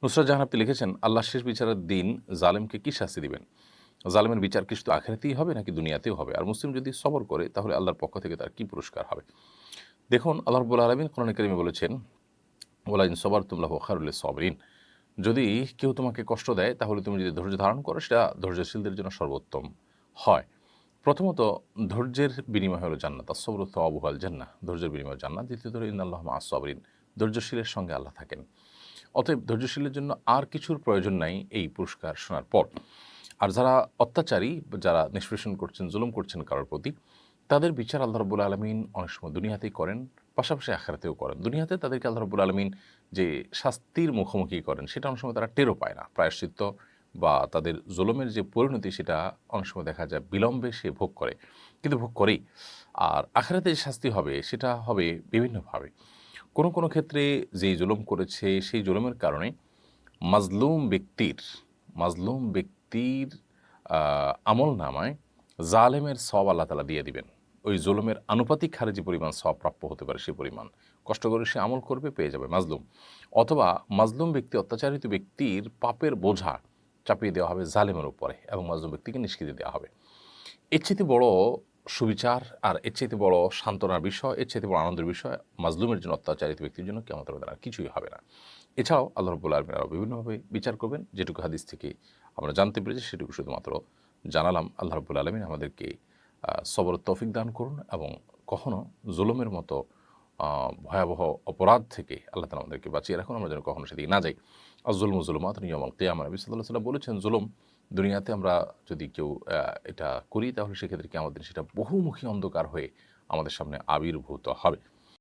নুসরাত জাহান আপনি লিখেছেন, আল্লাহ শেষ বিচারের দিন জালেমকে কি শাস্তি দিবেন? জালেমের বিচার কি শুধু আখিরাতেই হবে নাকি দুনিয়াতেও হবে? আর মুসলিম যদি সবর করে তাহলে আল্লাহর পক্ষ থেকে তার কি পুরস্কার হবে? দেখুন, আল্লাহ রাব্বুল আলামিন কোরআনে কারিমে বলেছেন, ওয়ালা ইন সাবারতুম লাহু খায়রুল লিস-সাবিরিন। যদি কেউ তোমাকে কষ্ট দেয় তাহলে তুমি যদি ধৈর্য ধারণ করো সেটা ধৈর্যশীলদের জন্য সর্বোত্তম হয়। প্রথমত ধৈর্যের বিনিময় হলো জান্নাত। আস-সাবরু সাওয়াবুহু আল জান্নাহ। ধৈর্যের বিনিময় জান্নাত। দ্বিতীয়ত হলো ইন্নাল্লাহা মা'আস সাবিরিন। ধৈর্যশীলের সঙ্গে আল্লাহ থাকেন। অতএব ধৈর্যশীলের জন্য আর কিছুর প্রয়োজন নাই এই পুরস্কার শোনার পর। আর যারা অত্যাচারী, যারা নিষ্পেষণ করছেন, জুলুম করছেন কারোর প্রতি, তাদের বিচার আল্লাহ রাব্বুল আলামিন অনেক সময় দুনিয়াতেই করেন, পাশাপাশি আখিরাতেও করেন। দুনিয়াতে তাদেরকে আল্লাহ রাব্বুল আলামিন যে শাস্তির মুখোমুখি করেন, সেটা অনেক সময় তারা টেরও পায় না। প্রায়শ্চিত্ত বা তাদের জুলুমের যে পরিণতি, সেটা অনেক সময় দেখা যায় বিলম্বে সে ভোগ করে। কিন্তু ভোগ করেই। আর আখিরাতে যে শাস্তি হবে, সেটা হবে বিভিন্নভাবে। কোনো ক্ষেত্রে যেই জুলুম করেছে, সেই জুলুমের কারণে মাজলুম ব্যক্তির মাজলুম ব্যক্তির আ আমলনামায় জালেমের সওয়াব আল্লাহ তাআলা দিয়ে দিবেন। ওই জুলুমের আনুপাতিক হারে যে পরিমাণ সওয়াব প্রাপ্য হতে পারে সে পরিমাণ। কষ্ট করে সে আমল করবে, পেয়ে যাবে মাজলুম। অথবা মাজলুম ব্যক্তি, অত্যাচারিত ব্যক্তির পাপের বোঝা চাপিয়ে দেওয়া হবে জালেমের উপরে এবং মাজলুম ব্যক্তিকে নিষ্কৃতি দেওয়া হবে। এর চাইতে বড় সুবিচার আর এর চাইতে বড় সান্ত্বনার বিষয়, এর চাইতে বড় আনন্দের বিষয় মাজলুমের জন্য, অত্যাচারিত ব্যক্তির জন্য কিয়ামতের ময়দানে আর কিছুই হবে না। এছাড়াও আল্লাহ রাব্বুল আলামিন আরও বিভিন্নভাবে বিচার করবেন। যেটুকু হাদিস থেকে আমরা জানতে পেরেছি সেটুকু শুধুমাত্র জানালাম। আল্লাহ রাব্বুল আলামিন আমাদেরকে সবরের তৌফিক দান করুন এবং কখনো জুলুমের মতো ভয়াবহ অপরাধ থেকে আল্লাহ তাআলা আমাদেরকে বাঁচিয়ে রাখুন। আমরা যেন কখনো সেদিকে না যাই। আয-যুলমু যুলুমাতুন ইয়াওমাল কিয়ামাহ। নবী সাল্লাল্লাহু আলাইহি ওয়াসাল্লাম বলেছেন, জুলুম দুনিয়াতে আমরা যদি কেউ এটা করি তাহলে সেক্ষেত্রে কিয়ামতের দিন সেটা বহুমুখী অন্ধকার হয়ে আমাদের সামনে আবির্ভূত হবে।